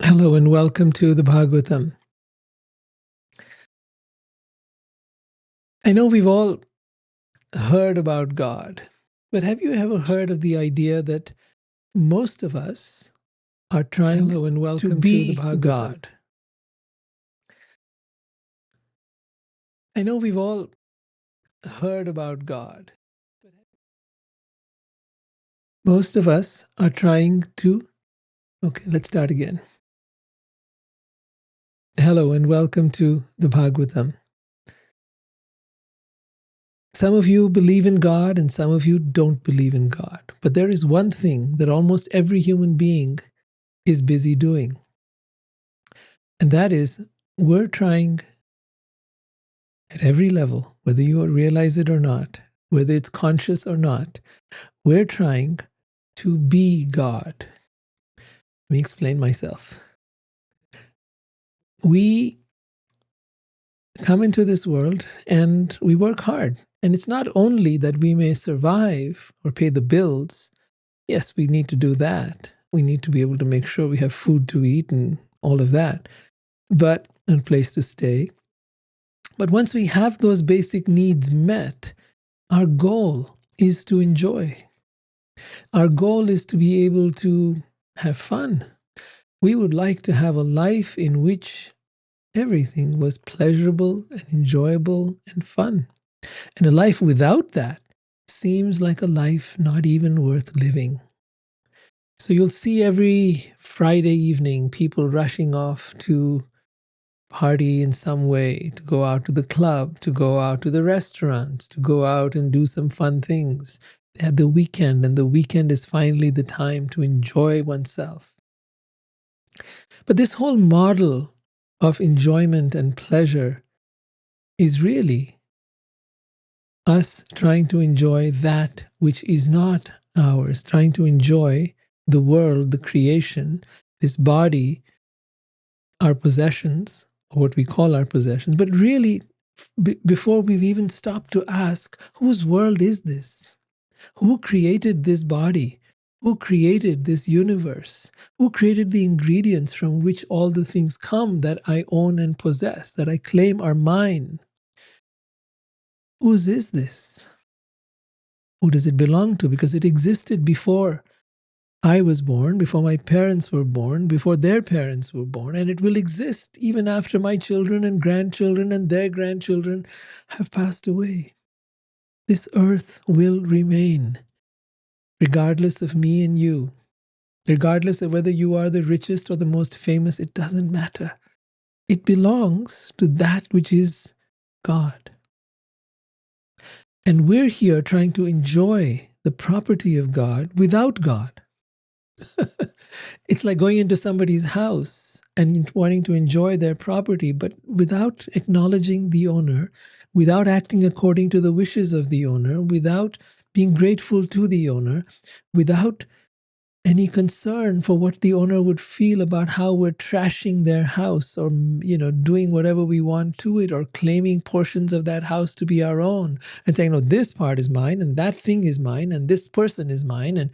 Hello and welcome to the Bhagavatam. I know we've all heard about God, but have you ever heard of the idea that most of us are trying to be God? I know we've all heard about God. Most of us are trying to. Okay, let's start again. Hello and welcome to the Bhagavatam. Some of you believe in God and some of you don't believe in God. But there is one thing that almost every human being is busy doing. And that is, we're trying at every level, whether you realize it or not, whether it's conscious or not, we're trying to be God. Let me explain myself. We come into this world and we work hard. And it's not only that we may survive or pay the bills. Yes, we need to do that. We need to be able to make sure we have food to eat and all of that, but a place to stay. But once we have those basic needs met, our goal is to enjoy. Our goal is to be able to have fun. We would like to have a life in which everything was pleasurable and enjoyable and fun. And a life without that seems like a life not even worth living. So you'll see every Friday evening people rushing off to party in some way, to go out to the club, to go out to the restaurants, to go out and do some fun things. They had the weekend, and the weekend is finally the time to enjoy oneself. But this whole model of enjoyment and pleasure is really us trying to enjoy that which is not ours, trying to enjoy the world, the creation, this body, our possessions, or what we call our possessions. But really, before we've even stopped to ask, whose world is this? Who created this body? Who created this universe? Who created the ingredients from which all the things come that I own and possess, that I claim are mine? Whose is this? Who does it belong to? Because it existed before I was born, before my parents were born, before their parents were born, and it will exist even after my children and grandchildren and their grandchildren have passed away. This earth will remain, regardless of me and you, regardless of whether you are the richest or the most famous. It doesn't matter. It belongs to that which is God. And we're here trying to enjoy the property of God without God. It's like going into somebody's house and wanting to enjoy their property, but without acknowledging the owner, without acting according to the wishes of the owner, without being grateful to the owner, without any concern for what the owner would feel about how we're trashing their house, or doing whatever we want to it, or claiming portions of that house to be our own and saying, no, this part is mine and that thing is mine and this person is mine. And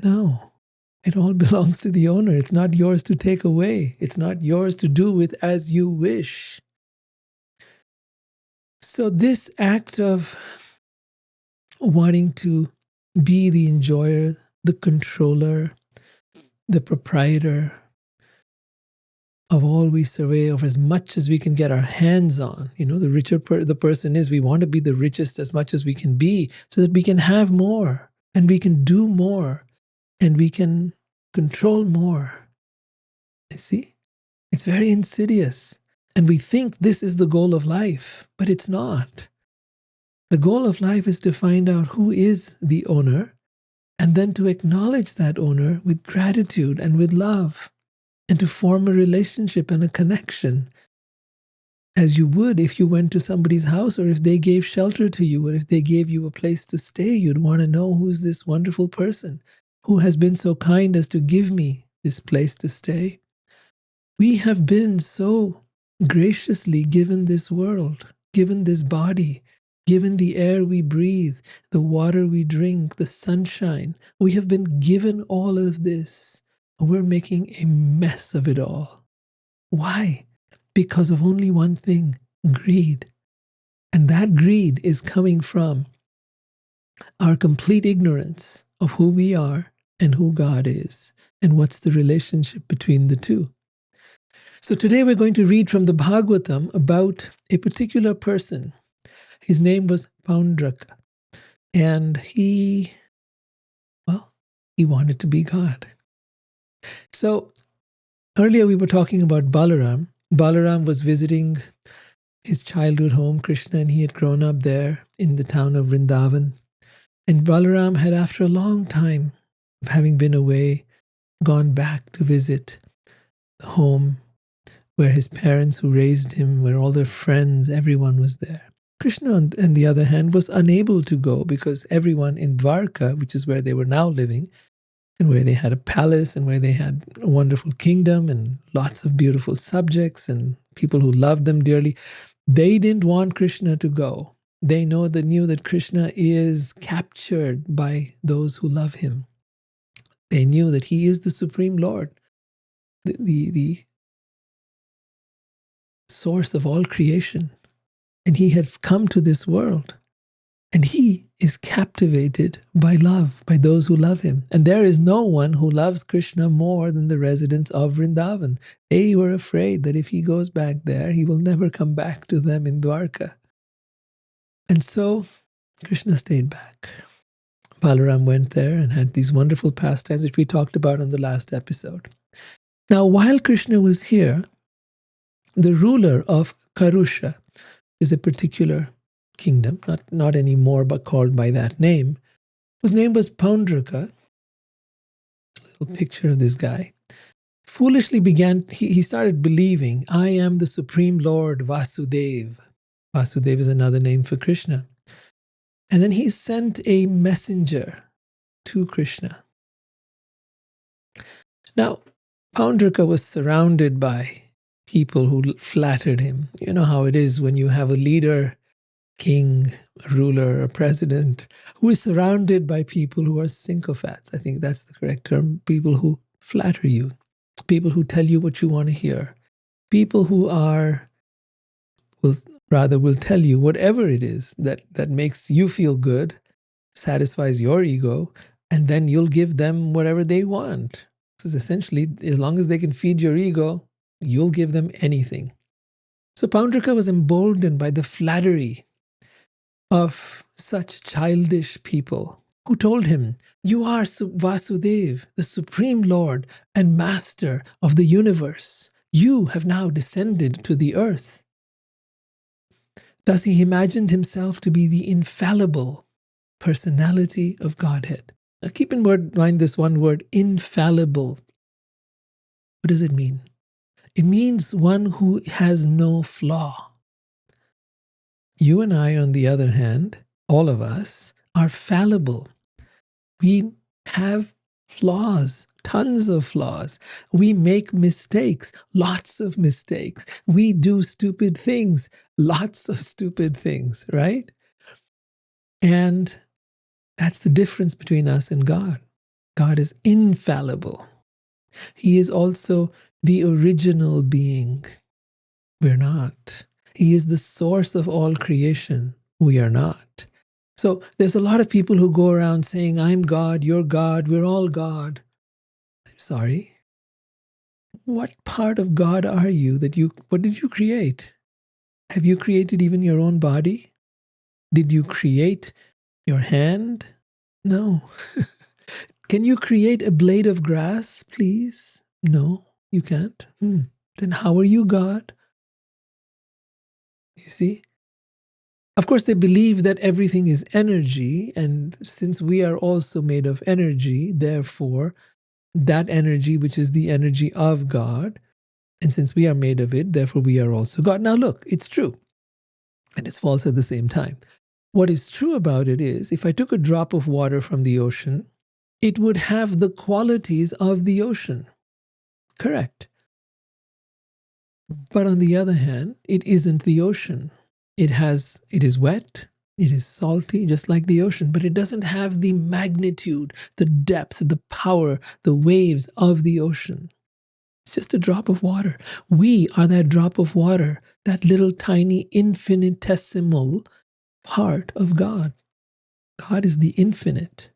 no, it all belongs to the owner. It's not yours to take away. It's not yours to do with as you wish. So this act of wanting to be the enjoyer, the controller, the proprietor of all we survey, of as much as we can get our hands on. The richer the person is, we want to be the richest as much as we can be so that we can have more and we can do more and we can control more. You see? It's very insidious. And we think this is the goal of life, but it's not. The goal of life is to find out who is the owner and then to acknowledge that owner with gratitude and with love, and to form a relationship and a connection as you would if you went to somebody's house, or if they gave shelter to you, or if they gave you a place to stay. You'd want to know, who's this wonderful person who has been so kind as to give me this place to stay. We have been so graciously given this world, given this body, given the air we breathe, the water we drink, the sunshine. We have been given all of this we're making a mess of it all. Why? Because of only one thing, greed. And that greed is coming from our complete ignorance of who we are and who God is, and what's the relationship between the two. So today we're going to read from the Bhagavatam about a particular person. His name was Paundraka, and he wanted to be God. So earlier we were talking about Balaram. Balaram was visiting his childhood home, Krishna, and he had grown up there in the town of Vrindavan. And Balaram had, after a long time of having been away, gone back to visit the home where his parents who raised him, where all their friends, everyone was there. Krishna, on the other hand, was unable to go because everyone in Dwarka, which is where they were now living, and where they had a palace and where they had a wonderful kingdom and lots of beautiful subjects and people who loved them dearly, they didn't want Krishna to go. They knew that Krishna is captured by those who love him. They knew that he is the Supreme Lord, the source of all creation. And he has come to this world. And he is captivated by love, by those who love him. And there is no one who loves Krishna more than the residents of Vrindavan. They were afraid that if he goes back there, he will never come back to them in Dwarka. And so Krishna stayed back. Balaram went there and had these wonderful pastimes, which we talked about on the last episode. Now, while Krishna was here, the ruler of Karusha is a particular kingdom, not anymore, but called by that name, whose name was Paundraka. A little picture of this guy. Foolishly he started believing, I am the Supreme Lord Vasudeva. Vasudeva is another name for Krishna. And then he sent a messenger to Krishna. Now, Paundraka was surrounded by people who flattered him. You know how it is when you have a leader, king, a ruler, a president, who is surrounded by people who are sycophants. I think that's the correct term. People who flatter you, people who tell you what you want to hear, people who will tell you whatever it is that makes you feel good, satisfies your ego, and then you'll give them whatever they want. This is essentially, as long as they can feed your ego, you'll give them anything. So Paundraka was emboldened by the flattery of such childish people who told him, you are Vasudeva, the Supreme Lord and Master of the universe. You have now descended to the earth. Thus he imagined himself to be the infallible personality of Godhead. Now keep in mind this one word, infallible. What does it mean? It means one who has no flaw. You and I, on the other hand, all of us, are fallible. We have flaws, tons of flaws. We make mistakes, lots of mistakes. We do stupid things, lots of stupid things, right? And that's the difference between us and God. God is infallible. He is also the original being. We're not. He is the source of all creation. We are not. So there's a lot of people who go around saying, I'm God, you're God, we're all God. I'm sorry. What part of God are you what did you create? Have you created even your own body? Did you create your hand? No. Can you create a blade of grass, please? No, you can't. Then how are you God? You see? Of course, they believe that everything is energy, and since we are also made of energy, therefore, that energy, which is the energy of God, and since we are made of it, therefore we are also God. Now look, it's true, and it's false at the same time. What is true about it is, if I took a drop of water from the ocean, it would have the qualities of the ocean. Correct. But on the other hand, it isn't the ocean. It is wet, It is salty, just like the ocean, but it doesn't have the magnitude, the depth, the power, the waves of the ocean. It's just a drop of water. We are that drop of water, that little tiny infinitesimal part of God. God is the infinite,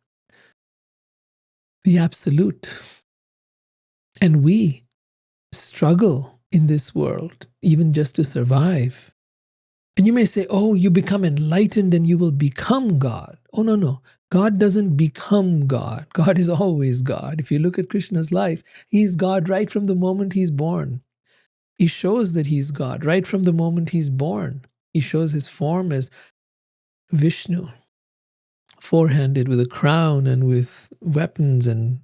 the absolute. And we struggle in this world, even just to survive. And you may say, oh, you become enlightened and you will become God. Oh, no, no. God doesn't become God. God is always God. If you look at Krishna's life, he's God right from the moment he's born. He shows that he's God right from the moment he's born. He shows his form as Vishnu, four-handed with a crown and with weapons and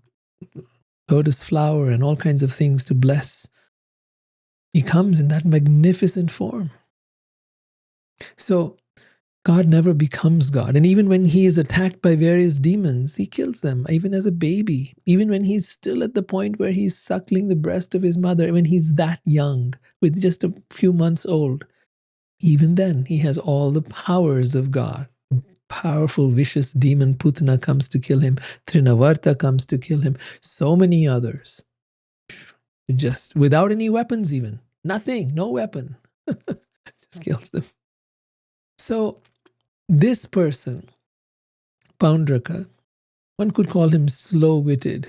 lotus flower and all kinds of things to bless. He comes in that magnificent form. So God never becomes God. And even when he is attacked by various demons, he kills them, even as a baby. Even when he's still at the point where he's suckling the breast of his mother, when he's that young, with just a few months old, even then he has all the powers of God. Powerful, vicious demon Putana comes to kill him. Trinavarta comes to kill him. So many others. Just without any weapons even. Nothing, no weapon. Just kills them. So this person, Paundraka, one could call him slow-witted,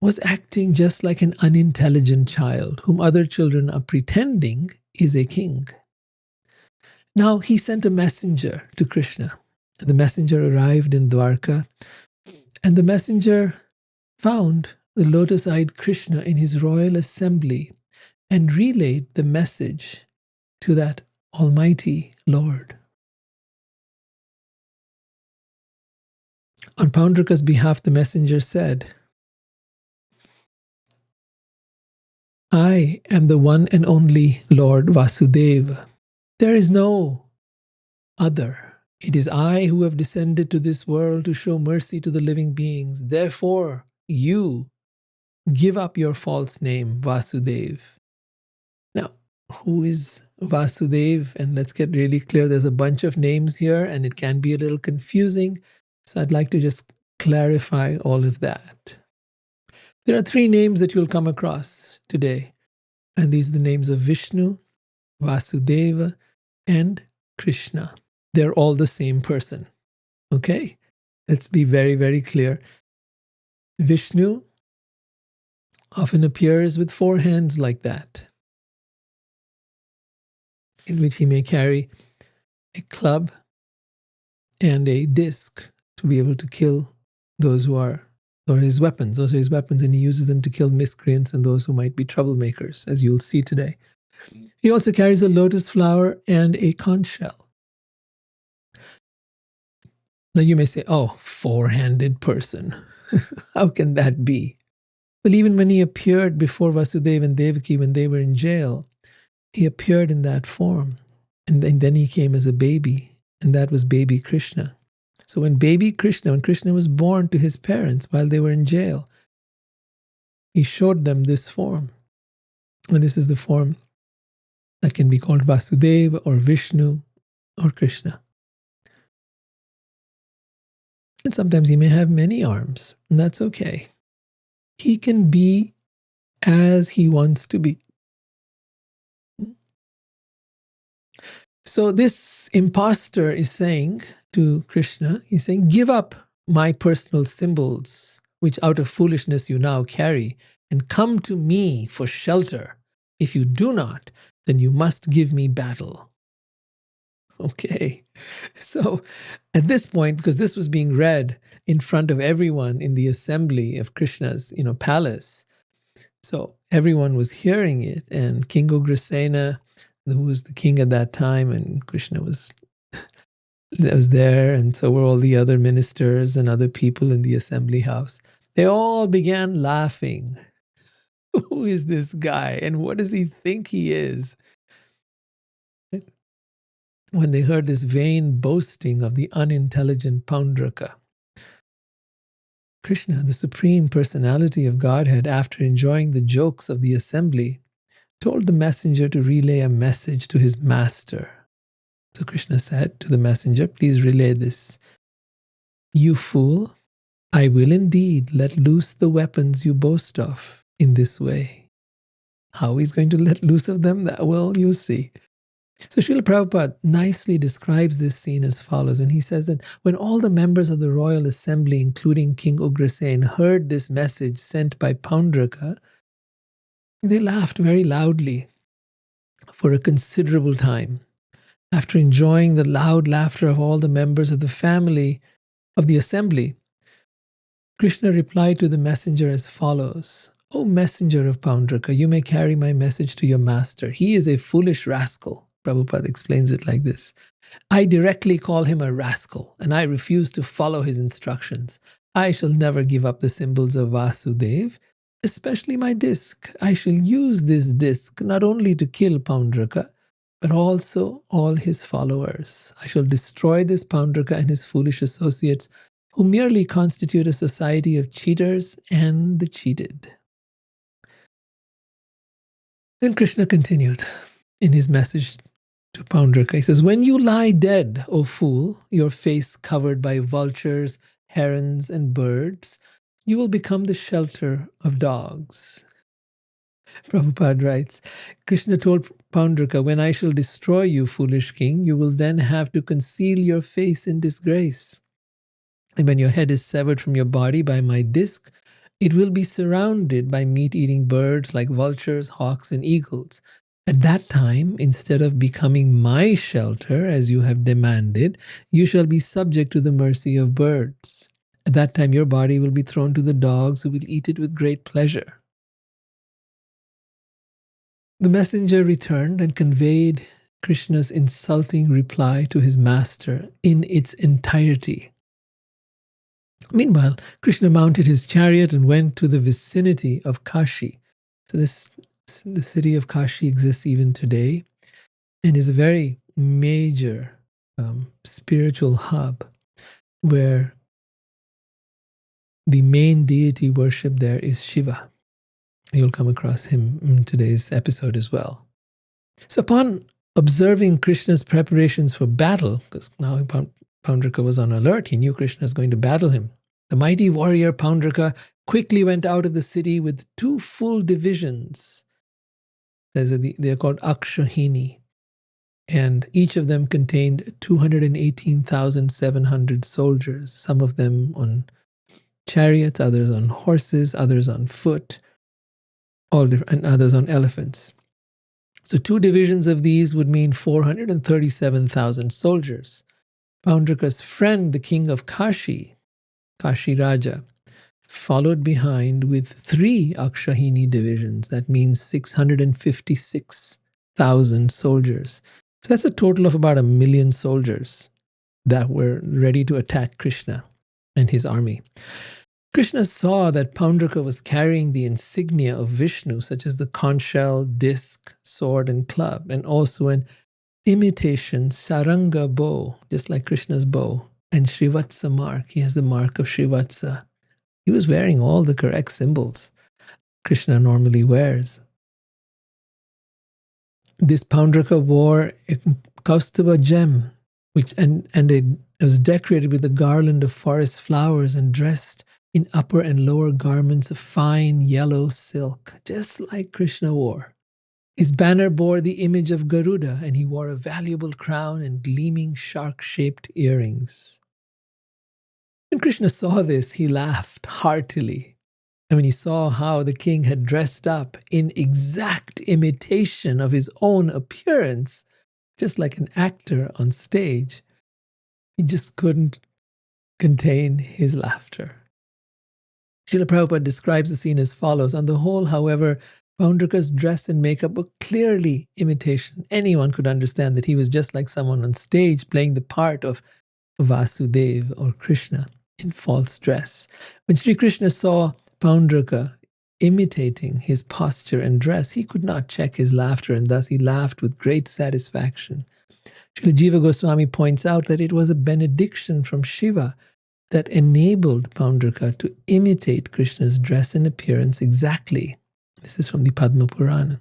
was acting just like an unintelligent child whom other children are pretending is a king. Now he sent a messenger to Krishna. The messenger arrived in Dwarka, and the messenger found the lotus-eyed Krishna in his royal assembly and relayed the message to that Almighty Lord. On Paundraka's behalf, the messenger said, I am the one and only Lord Vasudeva. There is no other. It is I who have descended to this world to show mercy to the living beings. Therefore, you give up your false name, Vasudev. Now, who is Vasudev? And let's get really clear. There's a bunch of names here, and it can be a little confusing. So I'd like to just clarify all of that. There are three names that you'll come across today. And these are the names of Vishnu, Vasudeva, and Krishna. They're all the same person. Okay? Let's be very, very clear. Vishnu often appears with four hands like that, in which he may carry a club and a disc to be able to kill those who are, or his weapons. Those are his weapons, and he uses them to kill miscreants and those who might be troublemakers, as you'll see today. He also carries a lotus flower and a conch shell. Now you may say, oh, four-handed person. How can that be? Well, even when he appeared before Vasudeva and Devaki when they were in jail, he appeared in that form. And then he came as a baby, and that was baby Krishna. So when Krishna was born to his parents while they were in jail, he showed them this form. And this is the form that can be called Vasudeva or Vishnu or Krishna. And sometimes he may have many arms, and that's okay. He can be as he wants to be. So this imposter is saying to Krishna, he's saying, give up my personal symbols, which out of foolishness you now carry, and come to me for shelter. If you do not, then you must give me battle. Okay. So at this point, because this was being read in front of everyone in the assembly of Krishna's, palace, so everyone was hearing it, and King Ugrasena, who was the king at that time, and Krishna was there, and so were all the other ministers and other people in the assembly house. They all began laughing. Who is this guy, and what does he think he is? When they heard this vain boasting of the unintelligent Paundraka, Krishna, the Supreme Personality of Godhead, after enjoying the jokes of the assembly, told the messenger to relay a message to his master. So Krishna said to the messenger, please relay this. You fool, I will indeed let loose the weapons you boast of in this way. How he's going to let loose of them? Well, you'll see. So Srila Prabhupada nicely describes this scene as follows when he says that when all the members of the royal assembly, including King Ugrasen, heard this message sent by Paundraka, they laughed very loudly for a considerable time. After enjoying the loud laughter of all the members of the family of the assembly, Krishna replied to the messenger as follows. O messenger of Paundraka, you may carry my message to your master. He is a foolish rascal. Prabhupada explains it like this. I directly call him a rascal, and I refuse to follow his instructions. I shall never give up the symbols of Vasudev, especially my disc. I shall use this disc not only to kill Paundraka, but also all his followers. I shall destroy this Paundraka and his foolish associates, who merely constitute a society of cheaters and the cheated. Then Krishna continued in his message to Paundraka. He says, when you lie dead, O fool, your face covered by vultures, herons, and birds, you will become the shelter of dogs. Prabhupada writes, Krishna told Paundraka, when I shall destroy you, foolish king, you will then have to conceal your face in disgrace. And when your head is severed from your body by my disc, it will be surrounded by meat-eating birds like vultures, hawks, and eagles. At that time, instead of becoming my shelter, as you have demanded, you shall be subject to the mercy of birds. At that time, your body will be thrown to the dogs, who will eat it with great pleasure. The messenger returned and conveyed Krishna's insulting reply to his master in its entirety. Meanwhile, Krishna mounted his chariot and went to the vicinity of Kashi. So the city of Kashi exists even today and is a very major spiritual hub where the main deity worshipped there is Shiva. You'll come across him in today's episode as well. So upon observing Krishna's preparations for battle, because now Paundraka was on alert, he knew Krishna was going to battle him. The mighty warrior Paundraka quickly went out of the city with 2 full divisions. They are called Akshahini, and each of them contained 218,700 soldiers, some of them on chariots, others on horses, others on foot, all different, and others on elephants. So 2 divisions of these would mean 437,000 soldiers. Paundraka's friend, the king of Kashi, Kashi Raja, followed behind with 3 Akshahini divisions. That means 656,000 soldiers. So that's a total of about 1 million soldiers that were ready to attack Krishna and his army. Krishna saw that Paundraka was carrying the insignia of Vishnu, such as the conch shell, disc, sword, and club, and also an imitation saranga bow, just like Krishna's bow, and Srivatsa mark. He has the mark of Srivatsa. He was wearing all the correct symbols Krishna normally wears. This Paundraka wore a Kaustubha gem, it was decorated with a garland of forest flowers and dressed in upper and lower garments of fine yellow silk, just like Krishna wore. His banner bore the image of Garuda, and he wore a valuable crown and gleaming shark-shaped earrings. When Krishna saw this, he laughed heartily. And when he saw how the king had dressed up in exact imitation of his own appearance, just like an actor on stage, he just couldn't contain his laughter. Srila Prabhupada describes the scene as follows. On the whole, however, Paundraka's dress and makeup were clearly imitation. Anyone could understand that he was just like someone on stage playing the part of Vasudeva or Krishna in false dress. When Sri Krishna saw Paundraka imitating his posture and dress, he could not check his laughter, and thus he laughed with great satisfaction. Srila Jiva Goswami points out that it was a benediction from Shiva that enabled Paundraka to imitate Krishna's dress and appearance exactly. This is from the Padma Purana.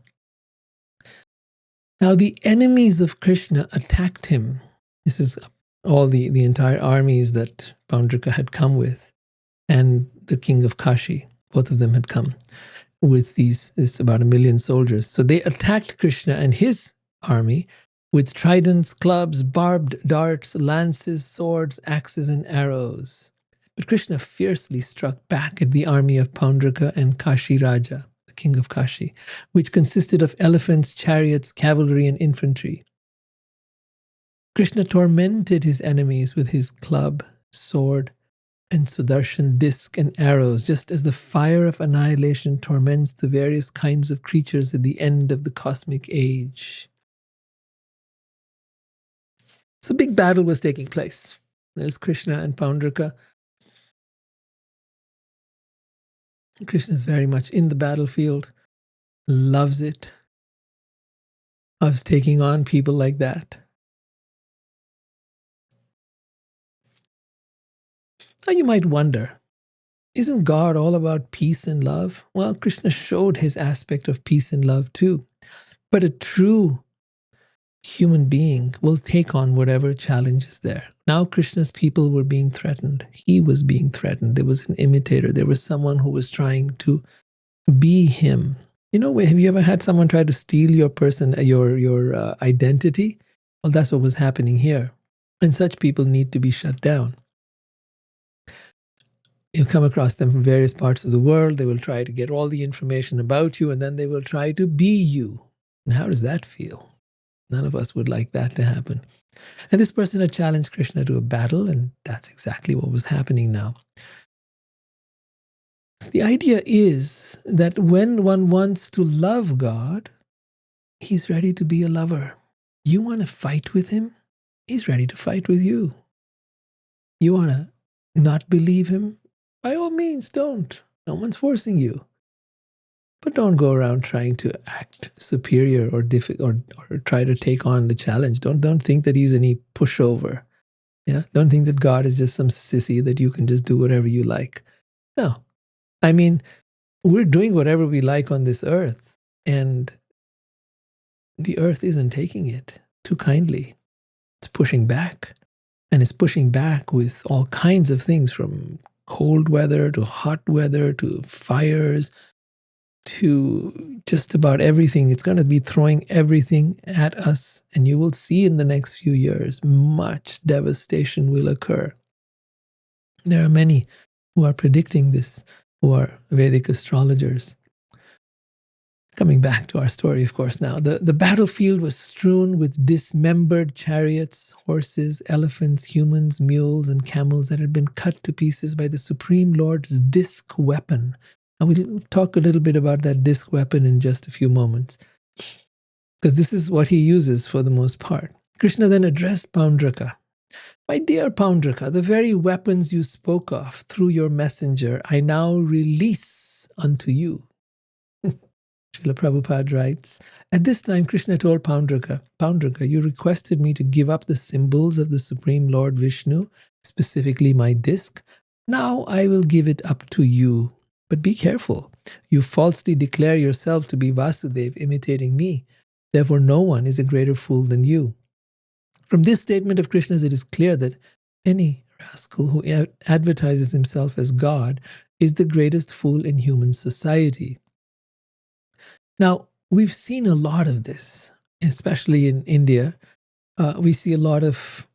Now the enemies of Krishna attacked him. This is all the entire armies that Paundraka had come with, and the king of Kashi. Both of them had come with it's about 1 million soldiers. So they attacked Krishna and his army with tridents, clubs, barbed darts, lances, swords, axes, and arrows. But Krishna fiercely struck back at the army of Paundraka and Kashi Raja, the king of Kashi, which consisted of elephants, chariots, cavalry, and infantry. Krishna tormented his enemies with his club, sword, and Sudarshan disc and arrows, just as the fire of annihilation torments the various kinds of creatures at the end of the cosmic age. So a big battle was taking place. There's Krishna and Paundraka. Krishna is very much in the battlefield, loves it, loves taking on people like that. Now you might wonder, isn't God all about peace and love? Well, Krishna showed his aspect of peace and love too. But a true human being will take on whatever challenge is there. Now Krishna's people were being threatened. He was being threatened. There was an imitator. There was someone who was trying to be him. You know, have you ever had someone try to steal your identity? Well, that's what was happening here. And such people need to be shut down. You'll come across them from various parts of the world. They will try to get all the information about you, and then they will try to be you. And how does that feel? None of us would like that to happen. And this person had challenged Krishna to a battle, and that's exactly what was happening now. So the idea is that when one wants to love God, he's ready to be a lover. You want to fight with him? He's ready to fight with you. You want to not believe him? By all means, don't. No one's forcing you. But don't go around trying to act superior or try to take on the challenge. Don't think that he's any pushover. Yeah, don't think that God is just some sissy that you can just do whatever you like. No, I mean, we're doing whatever we like on this earth, and the earth isn't taking it too kindly. It's pushing back, and it's pushing back with all kinds of things, from cold weather to hot weather to fires, to just about everything. It's going to be throwing everything at us, and you will see in the next few years much devastation will occur. There are many who are predicting this, who are Vedic astrologers. Coming back to our story, of course, now. The battlefield was strewn with dismembered chariots, horses, elephants, humans, mules, and camels that had been cut to pieces by the Supreme Lord's disc weapon. And we'll talk a little bit about that disc weapon in just a few moments, because this is what he uses for the most part. Krishna then addressed Paundraka. My dear Paundraka, the very weapons you spoke of through your messenger, I now release unto you. Srila Prabhupada writes, at this time Krishna told Paundraka, Paundraka, you requested me to give up the symbols of the Supreme Lord Vishnu, specifically my disc. Now I will give it up to you. But be careful. You falsely declare yourself to be Vasudev, imitating me. Therefore no one is a greater fool than you. From this statement of Krishna's, it is clear that any rascal who advertises himself as God is the greatest fool in human society. Now, we've seen a lot of this, especially in India. We see a lot of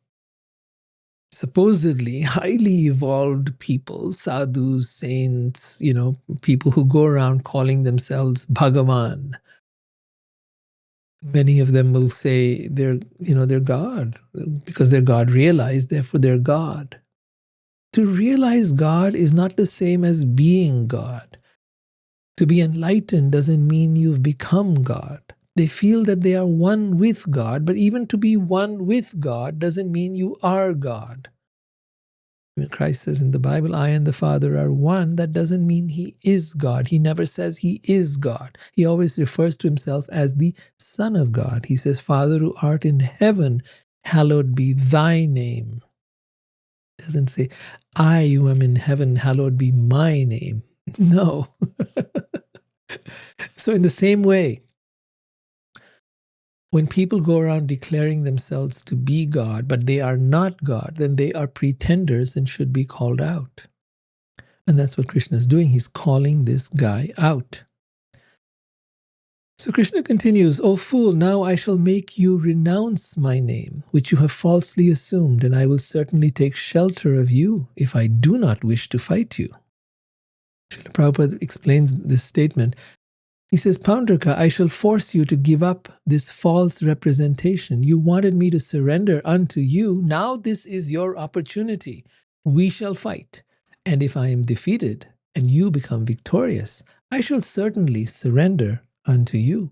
supposedly highly evolved people, sadhus, saints, people who go around calling themselves Bhagavan. Many of them will say they're God, because they're God realized, therefore they're God. To realize God is not the same as being God. To be enlightened doesn't mean you've become God. They feel that they are one with God, but even to be one with God doesn't mean you are God. When Christ says in the Bible, I and the Father are one, that doesn't mean he is God. He never says he is God. He always refers to himself as the Son of God. He says, Father who art in heaven, hallowed be thy name. He doesn't say, I who am in heaven, hallowed be my name. No. So in the same way, When people go around declaring themselves to be God, but they are not God, then they are pretenders and should be called out. And that's what Krishna is doing. He's calling this guy out. So Krishna continues, O fool, now I shall make you renounce my name, which you have falsely assumed, and I will certainly take shelter of you if I do not wish to fight you. Srila Prabhupada explains this statement. He says, Paundraka, I shall force you to give up this false representation. You wanted me to surrender unto you. Now this is your opportunity. We shall fight. And if I am defeated and you become victorious, I shall certainly surrender unto you.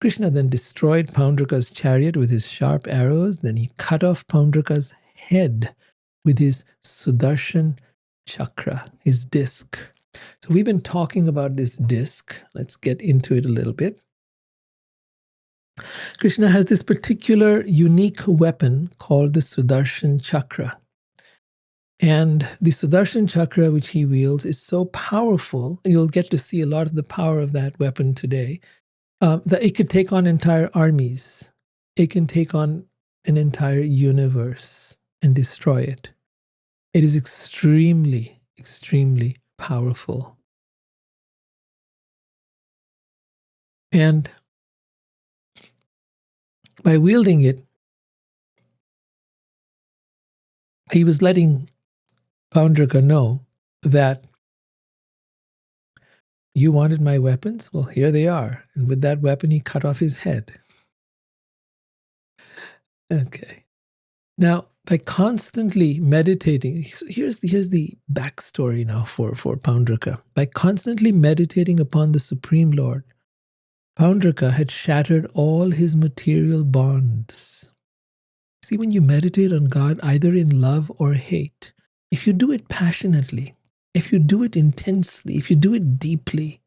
Krishna then destroyed Paundraka's chariot with his sharp arrows. Then he cut off Paundraka's head with his Sudarshan chakra, his disc. So we've been talking about this disc. Let's get into it a little bit. Krishna has this particular unique weapon called the Sudarshan chakra. And the Sudarshan chakra, which he wields, is so powerful. You'll get to see a lot of the power of that weapon today. That it could take on entire armies. It can take on an entire universe and destroy it. It is extremely, extremely powerful. And by wielding it, he was letting Paundraka know that you wanted my weapons? Well, here they are. And with that weapon, he cut off his head. Okay. Now, by constantly meditating, here's the backstory now for Paundraka. By constantly meditating upon the Supreme Lord, Paundraka had shattered all his material bonds. See, when you meditate on God, either in love or hate, if you do it passionately, if you do it intensely, if you do it deeply,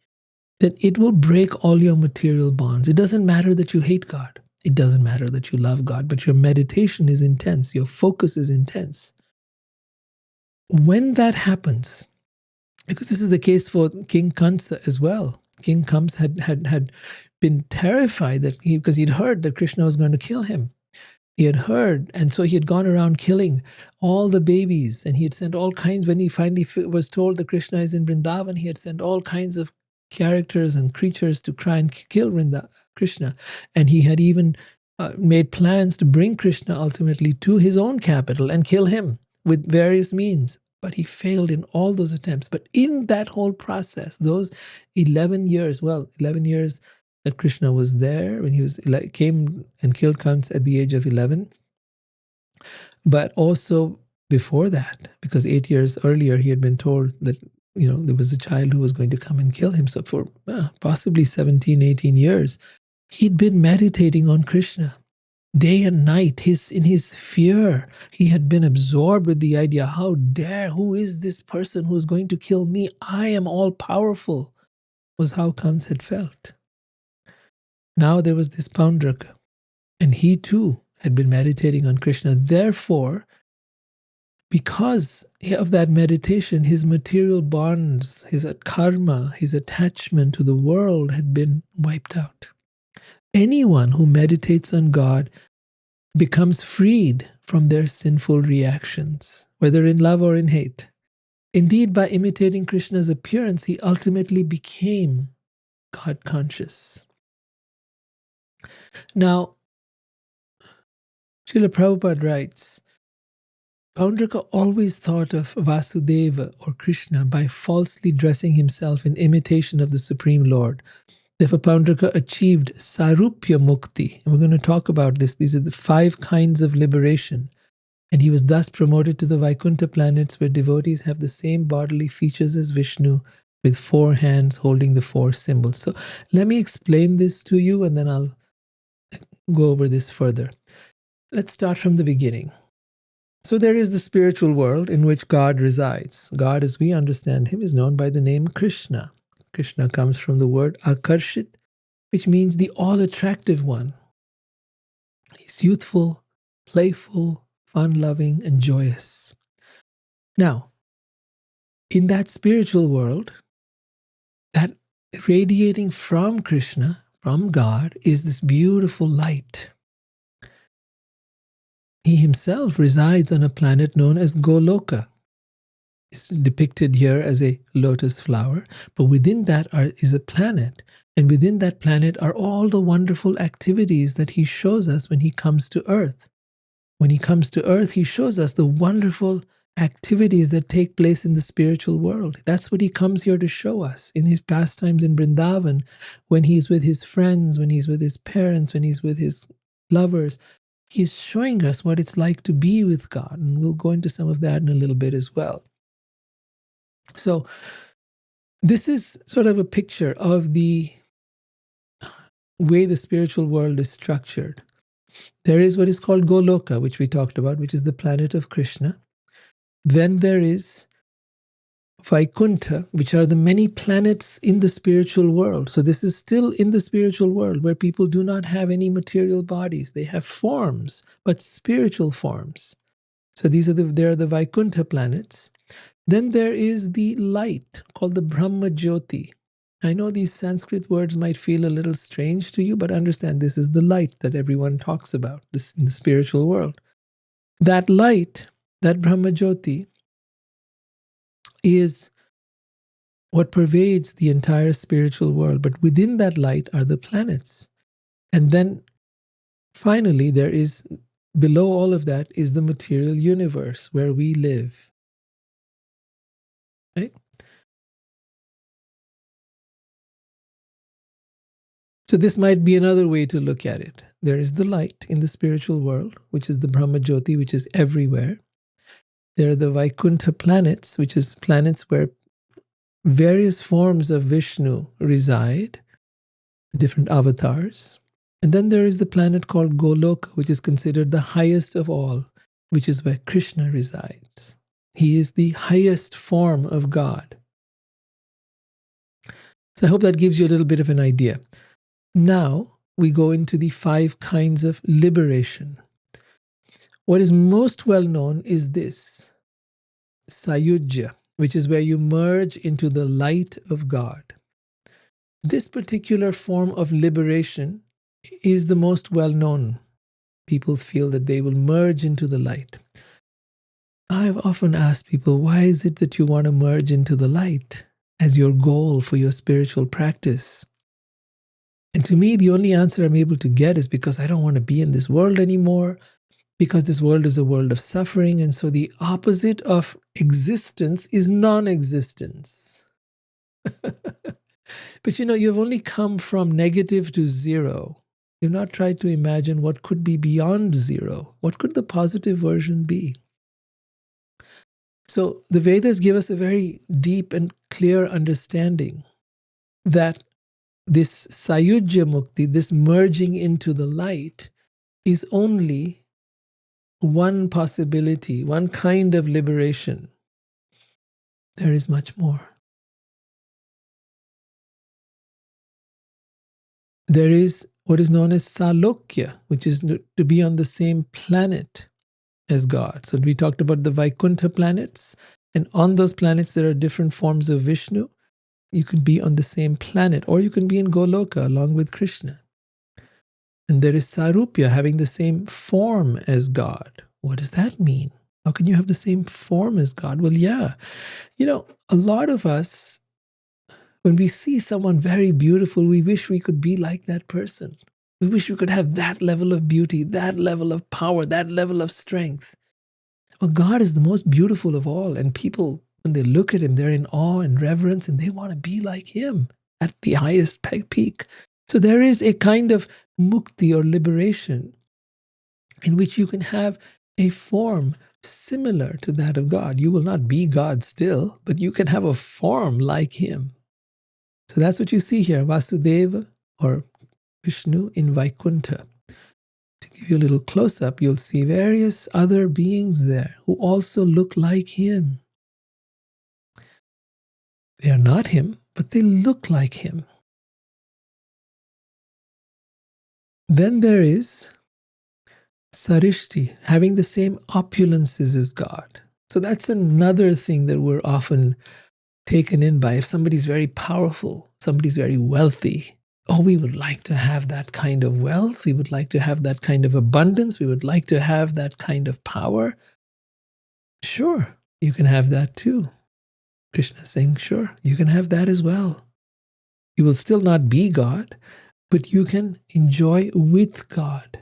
then it will break all your material bonds. It doesn't matter that you hate God. It doesn't matter that you love God, but your meditation is intense. Your focus is intense. When that happens, because this is the case for King Kansa as well. King Kamsa had been terrified because he'd heard that Krishna was going to kill him. He had heard, and so he had gone around killing all the babies, and he had sent all kinds. When he finally was told that Krishna is in Vrindavan, he had sent all kinds of characters and creatures to try and kill Krishna. And he had even made plans to bring Krishna ultimately to his own capital and kill him with various means. But he failed in all those attempts. But in that whole process, those 11 years that Krishna was there, when he came and killed Kamsa at the age of 11, but also before that, because 8 years earlier he had been told that there was a child who was going to come and kill him. So for possibly 17, 18 years, he'd been meditating on Krishna. Day and night, in his fear, he had been absorbed with the idea, who is this person who is going to kill me? I am all powerful, was how Kamsa had felt. Now there was this Paundraka, and he too had been meditating on Krishna. Therefore, because of that meditation, his material bonds, his karma, his attachment to the world had been wiped out. Anyone who meditates on God becomes freed from their sinful reactions, whether in love or in hate. Indeed, by imitating Krishna's appearance, he ultimately became God conscious. Now, Srila Prabhupada writes, Paundraka always thought of Vasudeva or Krishna by falsely dressing himself in imitation of the Supreme Lord. Therefore, Paundraka achieved Sarupya Mukti. And we're going to talk about this. These are the 5 kinds of liberation. And he was thus promoted to the Vaikuntha planets where devotees have the same bodily features as Vishnu with 4 hands holding the 4 symbols. So let me explain this to you and then I'll go over this further. Let's start from the beginning. So there is the spiritual world in which God resides. God, as we understand him, is known by the name Krishna. Krishna comes from the word akarshit, which means the all-attractive one. He's youthful, playful, fun-loving, and joyous. Now, in that spiritual world, that radiating from Krishna, from God is this beautiful light. He himself resides on a planet known as Goloka. It's depicted here as a lotus flower, but within that is a planet. And within that planet are all the wonderful activities that he shows us when he comes to Earth. When he comes to Earth, he shows us the wonderful activities that take place in the spiritual world. That's what he comes here to show us in his pastimes in Vrindavan, when he's with his friends, when he's with his parents, when he's with his lovers. He's showing us what it's like to be with God. And we'll go into some of that in a little bit as well. So this is sort of a picture of the way the spiritual world is structured. There is what is called Goloka, which we talked about, which is the planet of Krishna. Then there is Vaikuntha, which are the many planets in the spiritual world. So this is still in the spiritual world where people do not have any material bodies. They have forms, but spiritual forms. So they are the Vaikuntha planets. Then there is the light called the Brahma Jyoti. I know these Sanskrit words might feel a little strange to you, but understand this is the light that everyone talks about in the spiritual world. That light, that Brahma Jyoti, is what pervades the entire spiritual world. But within that light are the planets. And then finally, there is, below all of that, is the material universe where we live. Right? So this might be another way to look at it. There is the light in the spiritual world, which is the Brahma Jyoti, which is everywhere. There are the Vaikuntha planets, which is planets where various forms of Vishnu reside, different avatars. And then there is the planet called Goloka, which is considered the highest of all, which is where Krishna resides. He is the highest form of God. So I hope that gives you a little bit of an idea. Now we go into the 5 kinds of liberation. What is most well known is this, Sayujya, which is where you merge into the light of God. This particular form of liberation is the most well known. People feel that they will merge into the light. I've often asked people, why is it that you want to merge into the light as your goal for your spiritual practice? And to me, the only answer I'm able to get is because I don't want to be in this world anymore, because this world is a world of suffering, and so the opposite of existence is non-existence. But you've only come from negative to zero. You've not tried to imagine what could be beyond zero. What could the positive version be? So the Vedas give us a very deep and clear understanding that this Sayujya Mukti, this merging into the light, is only one possibility, one kind of liberation. There is much more. There is what is known as Salokya, which is to be on the same planet as God. So we talked about the Vaikuntha planets, and on those planets there are different forms of Vishnu. You can be on the same planet, or you can be in Goloka along with Krishna. And there is Sarupya, having the same form as God. What does that mean? How can you have the same form as God? Well, yeah. A lot of us, when we see someone very beautiful, we wish we could be like that person. We wish we could have that level of beauty, that level of power, that level of strength. Well, God is the most beautiful of all, and people, when they look at him, they're in awe and reverence, and they want to be like him at the highest peak. So there is a kind of mukti or liberation in which you can have a form similar to that of God. You will not be God still, but you can have a form like him. So that's what you see here, Vasudeva or Vishnu in Vaikuntha. To give you a little close-up, you'll see various other beings there who also look like him. They are not him, but they look like him. Then there is Sarishti, having the same opulences as God. So that's another thing that we're often taken in by. If somebody's very powerful, somebody's very wealthy, Oh, we would like to have that kind of wealth. We would like to have that kind of abundance. We would like to have that kind of power. Sure, you can have that too. Krishna is saying, sure, you can have that as well. You will still not be God, but you can enjoy with God.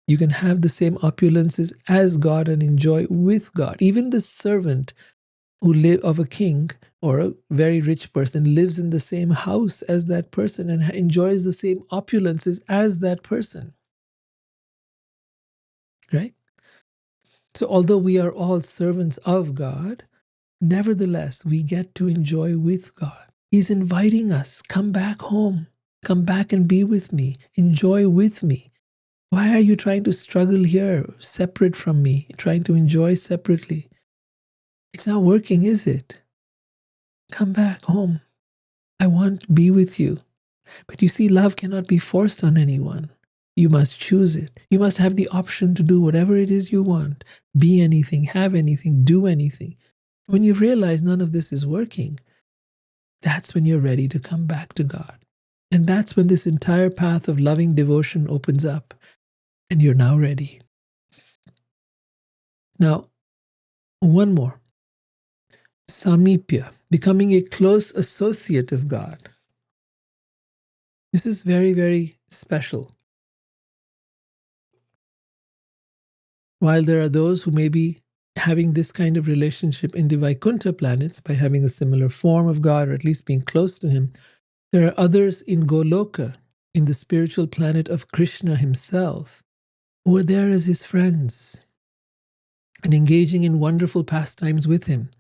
You can have the same opulences as God and enjoy with God. Even the servant who live of a king or a very rich person lives in the same house as that person and enjoys the same opulences as that person. Right? So although we are all servants of God, nevertheless, we get to enjoy with God. He's inviting us, come back home, come back and be with me, enjoy with me. Why are you trying to struggle here, separate from me, trying to enjoy separately? It's not working, is it? Come back home. I want to be with you. But you see, love cannot be forced on anyone. You must choose it. You must have the option to do whatever it is you want. Be anything, have anything, do anything. When you realize none of this is working, that's when you're ready to come back to God. And that's when this entire path of loving devotion opens up and you're now ready. Now, one more. Samipya, becoming a close associate of God. This is very, very special. While there are those who may be having this kind of relationship in the Vaikuntha planets by having a similar form of God or at least being close to Him, there are others in Goloka, in the spiritual planet of Krishna himself, who are there as his friends and engaging in wonderful pastimes with him.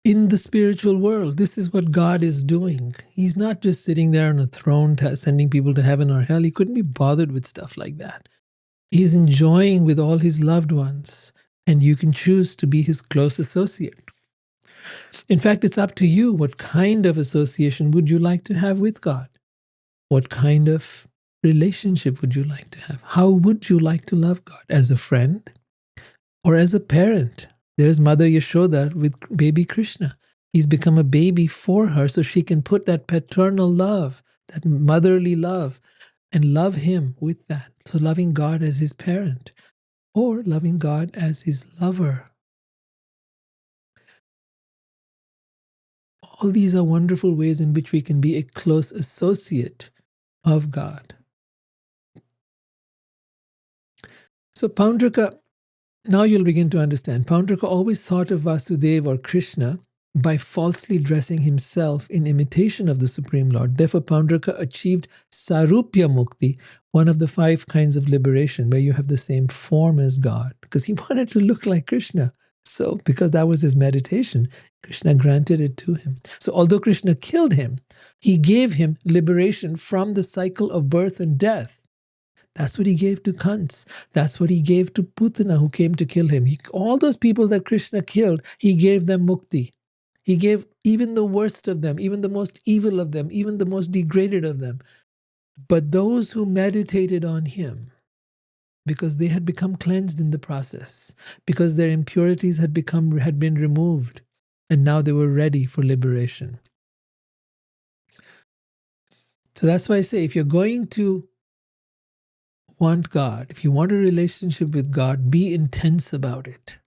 In the spiritual world, this is what God is doing. He's not just sitting there on a throne sending people to heaven or hell. He couldn't be bothered with stuff like that. He's enjoying with all his loved ones, and you can choose to be his close associate. In fact, it's up to you. What kind of association would you like to have with God? What kind of relationship would you like to have? How would you like to love God? As a friend or as a parent? There's Mother Yashoda with baby Krishna. He's become a baby for her so she can put that paternal love, that motherly love, and love him with that. So loving God as his parent or loving God as his lover. All these are wonderful ways in which we can be a close associate of God. So Paundraka, now you'll begin to understand. Paundraka always thought of Vasudeva or Krishna by falsely dressing himself in imitation of the Supreme Lord. Therefore, Paundraka achieved Sarupya Mukti, one of the 5 kinds of liberation, where you have the same form as God, because he wanted to look like Krishna. So, because that was his meditation, Krishna granted it to him. So, although Krishna killed him, he gave him liberation from the cycle of birth and death. That's what he gave to Kans. That's what he gave to Putana, who came to kill him. All those people that Krishna killed, he gave them mukti. He gave even the worst of them, even the most evil of them, even the most degraded of them. But those who meditated on him, because they had become cleansed in the process, because their impurities had been removed, and now they were ready for liberation. So that's why I say, if you're going to want God, if you want a relationship with God, be intense about it.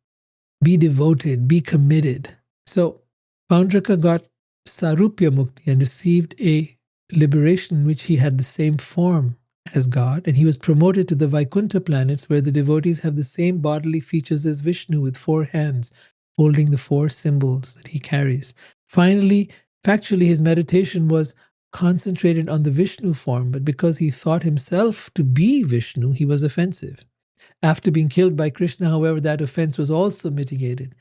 Be devoted, be committed. So Paundraka got Sarupya Mukti and received a liberation in which he had the same form as God, and he was promoted to the Vaikuntha planets where the devotees have the same bodily features as Vishnu with 4 hands, holding the 4 symbols that he carries. Finally, factually, his meditation was concentrated on the Vishnu form, but because he thought himself to be Vishnu, he was offensive. After being killed by Krishna, however, that offense was also mitigated.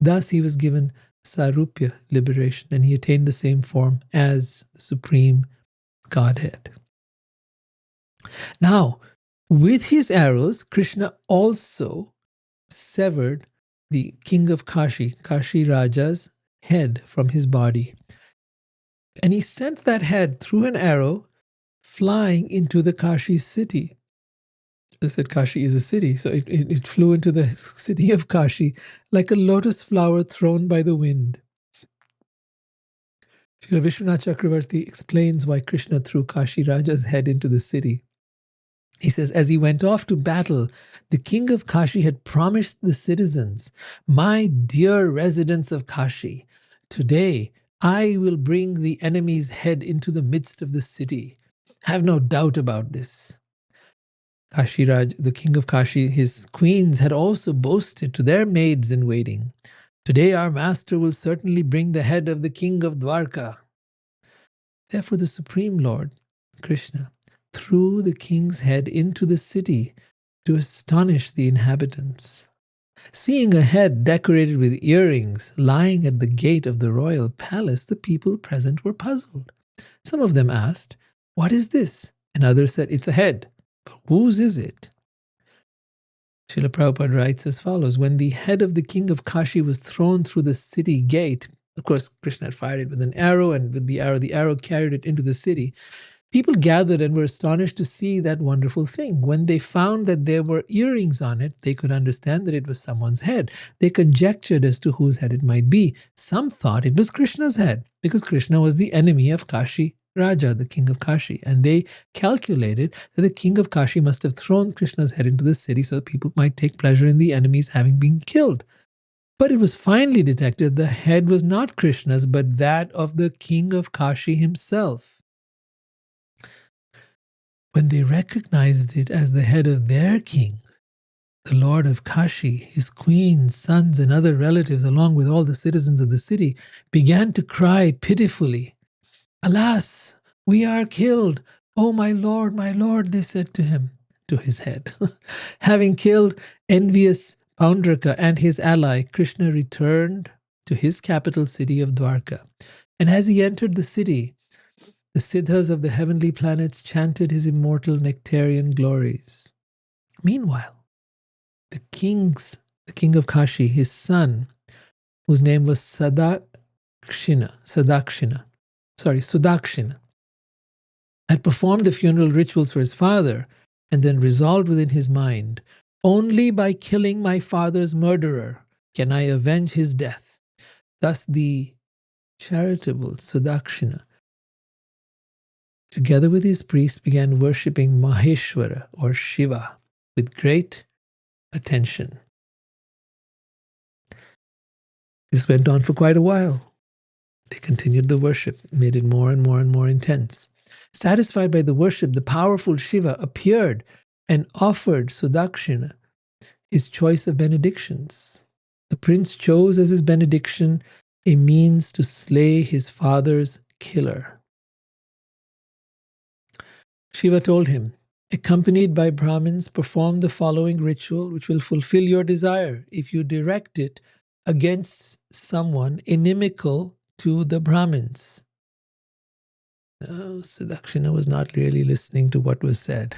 Thus, he was given Sarupya liberation, and he attained the same form as the Supreme Godhead. Now, with his arrows, Krishna also severed the king of Kashi, Kashi Raja's head from his body. And he sent that head through an arrow flying into the Kashi city. I said Kashi is a city, so it flew into the city of Kashi like a lotus flower thrown by the wind. Srila Vishwanath Chakravarti explains why Krishna threw Kashi Raja's head into the city. He says, as he went off to battle, the king of Kashi had promised the citizens, "My dear residents of Kashi, today I will bring the enemy's head into the midst of the city. Have no doubt about this." Kashi Raj, the king of Kashi, his queens had also boasted to their maids in waiting, "Today our master will certainly bring the head of the king of Dwarka." Therefore the Supreme Lord, Krishna, threw the king's head into the city to astonish the inhabitants. Seeing a head decorated with earrings lying at the gate of the royal palace, the people present were puzzled. Some of them asked, "What is this?" And others said, "It's a head. But whose is it?" Srila Prabhupada writes as follows: when the head of the king of Kashi was thrown through the city gate, of course, Krishna had fired it with an arrow, and with the arrow carried it into the city. People gathered and were astonished to see that wonderful thing. When they found that there were earrings on it, they could understand that it was someone's head. They conjectured as to whose head it might be. Some thought it was Krishna's head, because Krishna was the enemy of Kashi Raja, the king of Kashi. And they calculated that the king of Kashi must have thrown Krishna's head into the city so that people might take pleasure in the enemies having been killed. But it was finally detected the head was not Krishna's, but that of the king of Kashi himself. When they recognized it as the head of their king, the lord of Kashi, his queens, sons, and other relatives, along with all the citizens of the city, began to cry pitifully, "Alas, we are killed! Oh, my lord, they said to him, to his head. Having killed envious Paundraka and his ally, Krishna returned to his capital city of Dwarka. And as he entered the city, the siddhas of the heavenly planets chanted his immortal nectarian glories. Meanwhile, the king of Kashi, his son, whose name was Sudakshina, had performed the funeral rituals for his father and then resolved within his mind, "Only by killing my father's murderer can I avenge his death." Thus the charitable Sudakshina, together with his priests, began worshipping Maheshwara or Shiva with great attention. This went on for quite a while. They continued the worship, made it more and more and more intense. Satisfied by the worship, the powerful Shiva appeared and offered Sudakshina his choice of benedictions. The prince chose as his benediction a means to slay his father's killer. Shiva told him, "Accompanied by Brahmins, perform the following ritual which will fulfill your desire if you direct it against someone inimical to the Brahmins." No, Sudakshina was not really listening to what was said.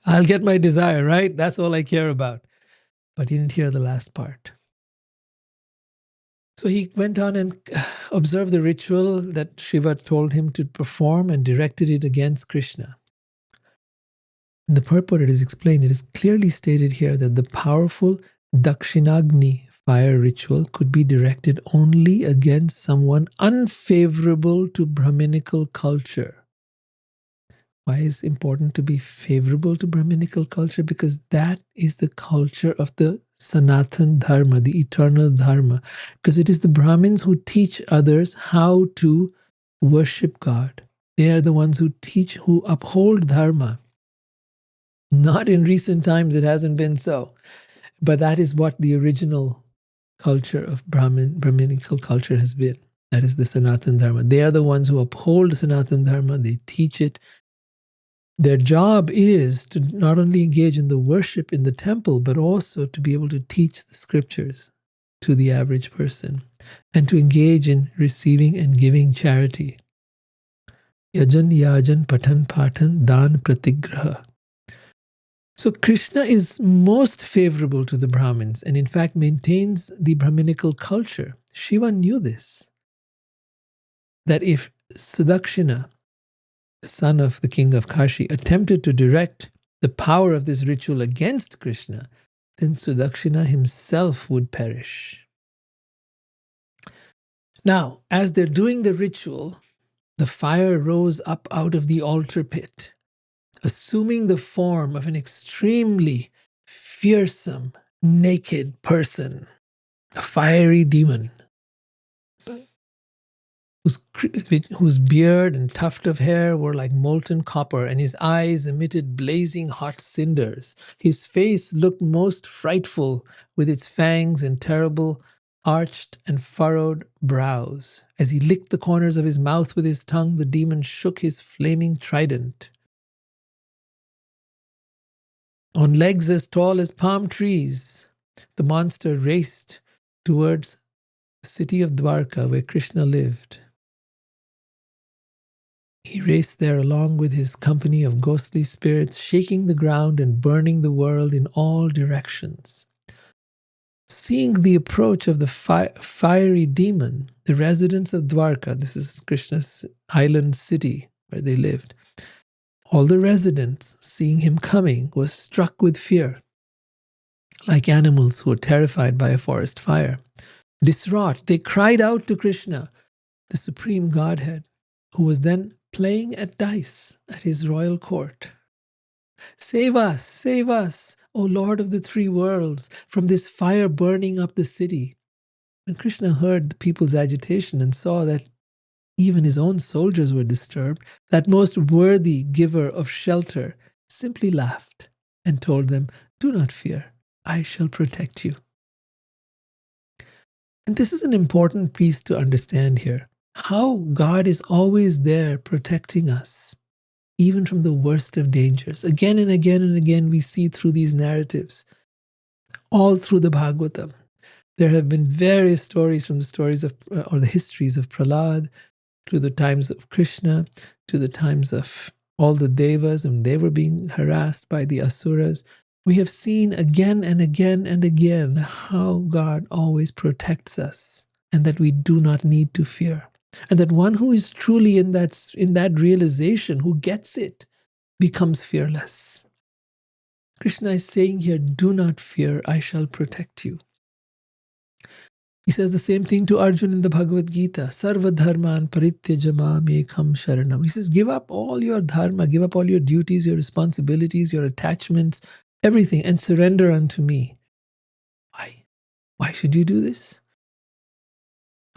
I'll get my desire, right? That's all I care about. But he didn't hear the last part. So he went on and observed the ritual that Shiva told him to perform and directed it against Krishna. In the purport, it is explained, it is clearly stated here that the powerful Dakshinagni fire ritual could be directed only against someone unfavorable to Brahminical culture. Why is it important to be favorable to Brahminical culture? Because that is the culture of the Sanatan Dharma, the eternal Dharma. Because it is the Brahmins who teach others how to worship God. They are the ones who teach, who uphold Dharma. Not in recent times, it hasn't been so. But that is what the original culture of Brahminical culture has been. That is the Sanatan Dharma. They are the ones who uphold Sanatan Dharma. They teach it. Their job is to not only engage in the worship in the temple, but also to be able to teach the scriptures to the average person and to engage in receiving and giving charity. Yajan, patan, patan, dan, pratigraha. So Krishna is most favorable to the Brahmins and in fact maintains the Brahminical culture. Shiva knew this, that if Sudakshina, the son of the king of Kashi, attempted to direct the power of this ritual against Krishna, then Sudakshina himself would perish. Now, as they're doing the ritual, the fire rose up out of the altar pit, assuming the form of an extremely fearsome, naked person, a fiery demon, whose beard and tuft of hair were like molten copper, and his eyes emitted blazing hot cinders. His face looked most frightful, with its fangs and terrible arched and furrowed brows. As he licked the corners of his mouth with his tongue, the demon shook his flaming trident. On legs as tall as palm trees, the monster raced towards the city of Dwarka, where Krishna lived. He raced there along with his company of ghostly spirits, shaking the ground and burning the world in all directions. Seeing the approach of the fiery demon, the residents of Dwarka, this is Krishna's island city where they lived, all the residents, seeing him coming, were struck with fear, like animals who are terrified by a forest fire. Distraught, they cried out to Krishna, the supreme Godhead, who was then playing at dice at his royal court. Save us, O Lord of the three worlds, from this fire burning up the city. When Krishna heard the people's agitation and saw that even his own soldiers were disturbed, that most worthy giver of shelter simply laughed and told them, "Do not fear, I shall protect you." And this is an important piece to understand here. How God is always there protecting us, even from the worst of dangers. Again and again and again, we see through these narratives, all through the Bhagavatam. There have been various stories from the stories of, or the histories of Prahlad, to the times of Krishna, to the times of all the Devas, and they were being harassed by the Asuras. We have seen again and again and again how God always protects us, and that we do not need to fear. And that one who is truly in that realization, who gets it, becomes fearless. Krishna is saying here, do not fear, I shall protect you. He says the same thing to Arjuna in the Bhagavad Gita. Sarva dharman parityajya mam ekam sharanam. He says, give up all your dharma, give up all your duties, your responsibilities, your attachments, everything, and surrender unto me. Why? Why should you do this?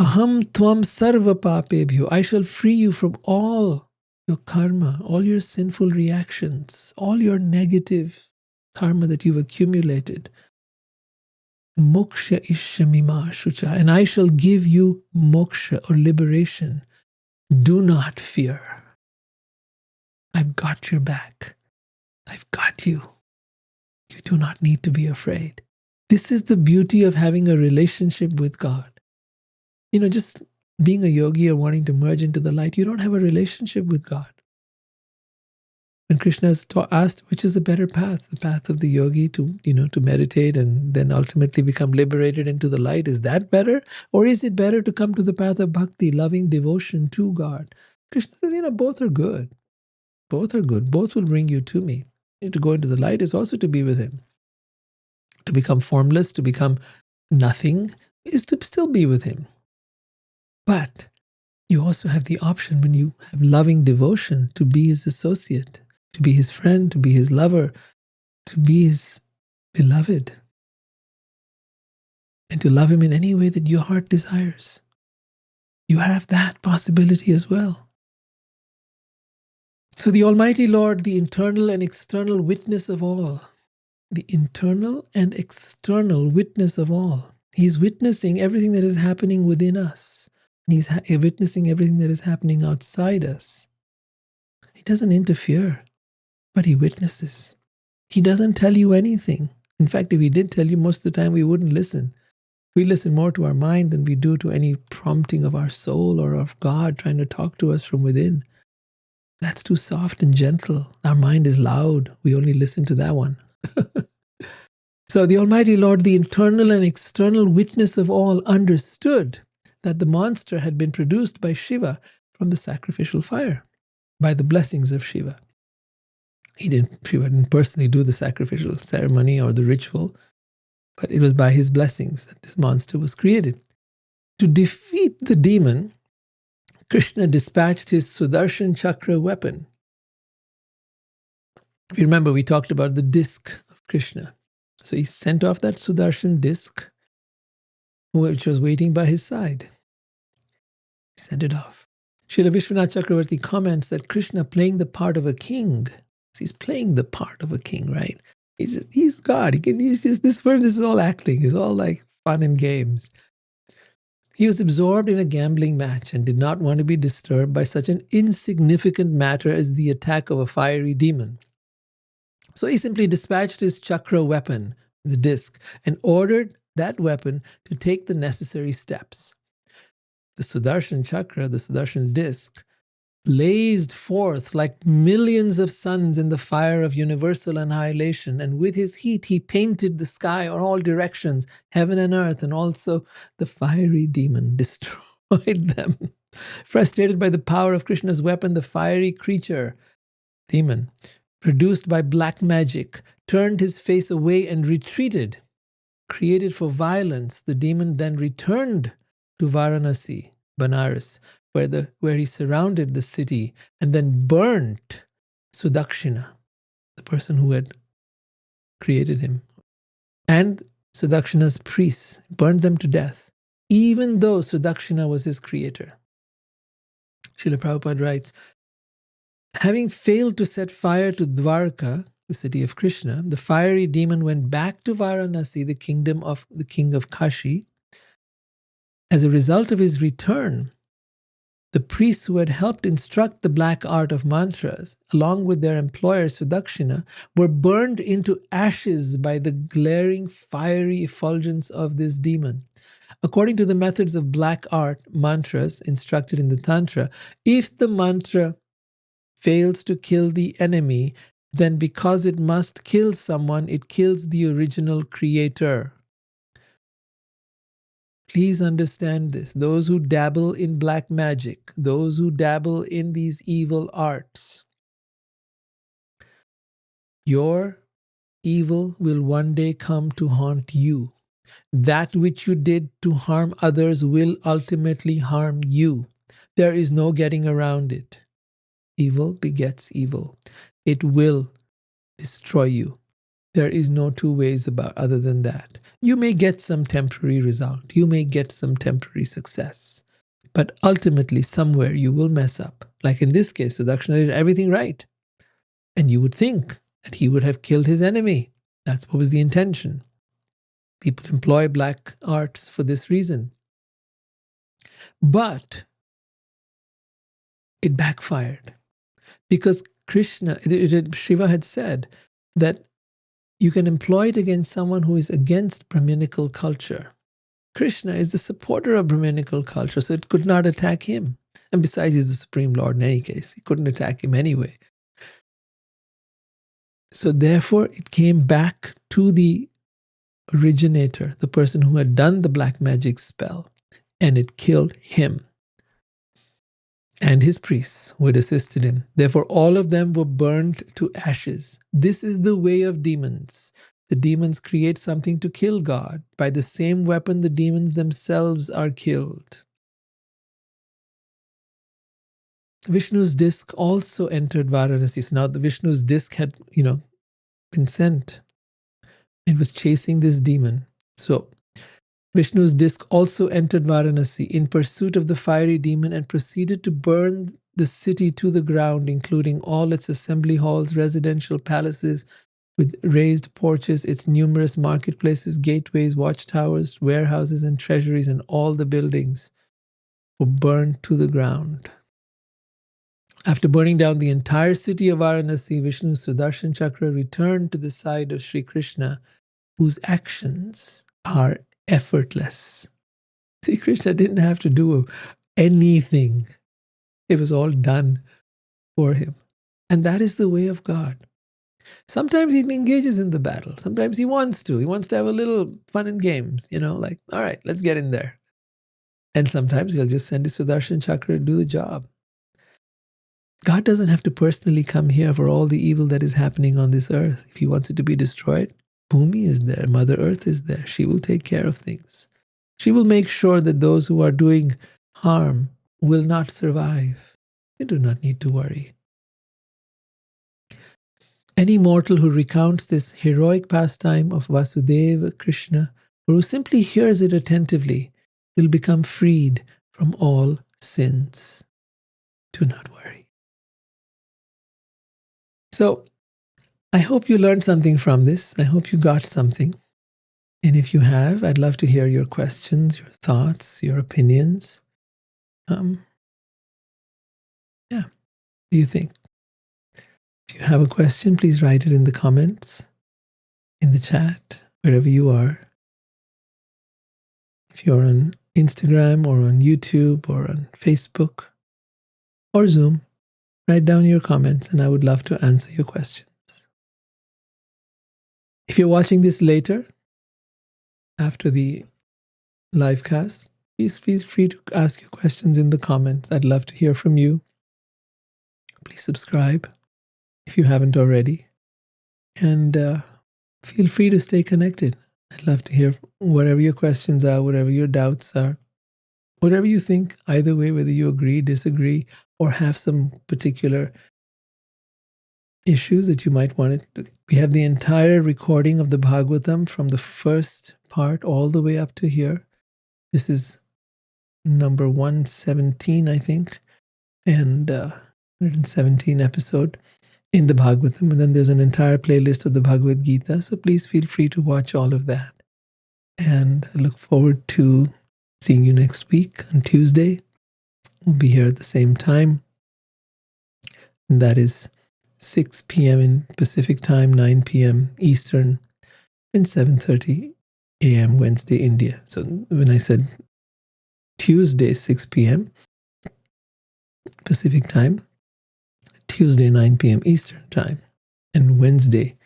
Aham tvam sarva papebhyo. I shall free you from all your karma, all your sinful reactions, all your negative karma that you've accumulated. Moksha ishamima shucha. And I shall give you moksha or liberation. Do not fear. I've got your back. I've got you. You do not need to be afraid. This is the beauty of having a relationship with God. Just being a yogi or wanting to merge into the light, you don't have a relationship with God. When Krishna is asked which is a better path, the path of the yogi to meditate and then ultimately become liberated into the light, is that better? Or is it better to come to the path of bhakti, loving devotion to God? Krishna says, both are good. Both are good. Both will bring you to me. And to go into the light is also to be with him. To become formless, to become nothing, is to still be with him. But you also have the option, when you have loving devotion, to be his associate, to be his friend, to be his lover, to be his beloved, and to love him in any way that your heart desires. You have that possibility as well. So the Almighty Lord, the internal and external witness of all, the internal and external witness of all, he's witnessing everything that is happening within us. He's witnessing everything that is happening outside us. He doesn't interfere, but he witnesses. He doesn't tell you anything. In fact, if he did tell you, most of the time we wouldn't listen. We listen more to our mind than we do to any prompting of our soul or of God trying to talk to us from within. That's too soft and gentle. Our mind is loud. We only listen to that one. So the Almighty Lord, the internal and external witness of all, understood that the monster had been produced by Shiva from the sacrificial fire, by the blessings of Shiva. Shiva didn't personally do the sacrificial ceremony or the ritual, but it was by his blessings that this monster was created. To defeat the demon, Krishna dispatched his Sudarshan Chakra weapon. If you remember, we talked about the disc of Krishna. So he sent off that Sudarshan disc, which was waiting by his side. He sent it off. Srila Vishwanath Chakravarti comments that Krishna playing the part of a king. He's playing the part of a king, right? He's God. He's just this is all acting. It's all like fun and games. He was absorbed in a gambling match and did not want to be disturbed by such an insignificant matter as the attack of a fiery demon. So he simply dispatched his chakra weapon, the disc, and ordered that weapon to take the necessary steps. The Sudarshan Chakra, the Sudarshan disc, blazed forth like millions of suns in the fire of universal annihilation, and with his heat he painted the sky on all directions, heaven and earth, and also the fiery demon destroyed them. Frustrated by the power of Krishna's weapon, the fiery creature, demon, produced by black magic, turned his face away and retreated. Created for violence, the demon then returned to Varanasi, Banaras, where he surrounded the city and then burnt Sudakshina, the person who had created him, and Sudakshina's priests, burned them to death, even though Sudakshina was his creator. Srila Prabhupada writes, having failed to set fire to Dwarka, the city of Krishna, the fiery demon went back to Varanasi, the kingdom of the king of Kashi. As a result of his return, the priests who had helped instruct the black art of mantras, along with their employer Sudakshina, were burned into ashes by the glaring, fiery effulgence of this demon. According to the methods of black art mantras instructed in the Tantra, if the mantra fails to kill the enemy, then because it must kill someone, it kills the original creator. Please understand this. Those who dabble in black magic, those who dabble in these evil arts, your evil will one day come to haunt you. That which you did to harm others will ultimately harm you. There is no getting around it. Evil begets evil. It will destroy you. There is no two ways about other than that. You may get some temporary result. You may get some temporary success. But ultimately, somewhere you will mess up. Like in this case, Sudakshina did everything right. And you would think that he would have killed his enemy. That's what was the intention. People employ black arts for this reason. But it backfired. Because Krishna, Shiva had said that you can employ it against someone who is against Brahminical culture. Krishna is the supporter of Brahminical culture, so it could not attack him. And besides, he's the Supreme Lord in any case. He couldn't attack him anyway. So therefore, it came back to the originator, the person who had done the black magic spell, and it killed him and his priests who had assisted him. Therefore, all of them were burned to ashes. This is the way of demons. The demons create something to kill God. By the same weapon, the demons themselves are killed. Vishnu's disc also entered Varanasi. So now the Vishnu's disc had, been sent. It was chasing this demon. So Vishnu's disc also entered Varanasi in pursuit of the fiery demon and proceeded to burn the city to the ground, including all its assembly halls, residential palaces with raised porches, its numerous marketplaces, gateways, watchtowers, warehouses, and treasuries, and all the buildings were burned to the ground. After burning down the entire city of Varanasi, Vishnu's Sudarshan Chakra returned to the side of Sri Krishna, whose actions are effortless. See, Krishna didn't have to do anything. It was all done for him. And that is the way of God. Sometimes he engages in the battle. Sometimes he wants to. He wants to have a little fun and games, like, all right, let's get in there. And sometimes he'll just send his Sudarshan Chakra to do the job. God doesn't have to personally come here for all the evil that is happening on this earth. If he wants it to be destroyed, Bhumi is there, Mother Earth is there. She will take care of things. She will make sure that those who are doing harm will not survive. You do not need to worry. Any mortal who recounts this heroic pastime of Vasudeva Krishna, or who simply hears it attentively, will become freed from all sins. Do not worry. So, I hope you learned something from this. I hope you got something. And if you have, I'd love to hear your questions, your thoughts, your opinions. Yeah, what do you think? If you have a question, please write it in the comments, in the chat, wherever you are. If you're on Instagram or on YouTube or on Facebook or Zoom, write down your comments and I would love to answer your questions. If you're watching this later, after the live cast, please feel free to ask your questions in the comments. I'd love to hear from you. Please subscribe if you haven't already. And feel free to stay connected. I'd love to hear whatever your questions are, whatever your doubts are, whatever you think, either way, whether you agree, disagree, or have some particular issues that you might want to. We have the entire recording of the Bhagavatam from the first part all the way up to here. This is number 117, I think, and 117 episode in the Bhagavatam. And then there's an entire playlist of the Bhagavad Gita. So please feel free to watch all of that. And I look forward to seeing you next week on Tuesday. We'll be here at the same time. And that is 6 p.m. in Pacific time, 9 p.m. Eastern, and 7:30 a.m. Wednesday, India. So when I said Tuesday, 6 p.m. Pacific time, Tuesday, 9 p.m. Eastern time, and Wednesday,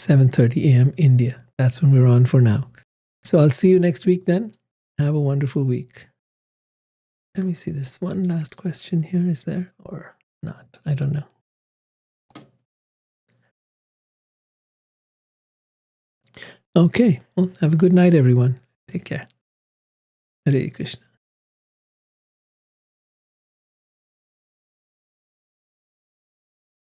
7:30 a.m. India. That's when we're on for now. So I'll see you next week then. Have a wonderful week. Let me see. There's one last question here. Is there or not? I don't know. Okay. Well, have a good night, everyone. Take care. Hare Krishna.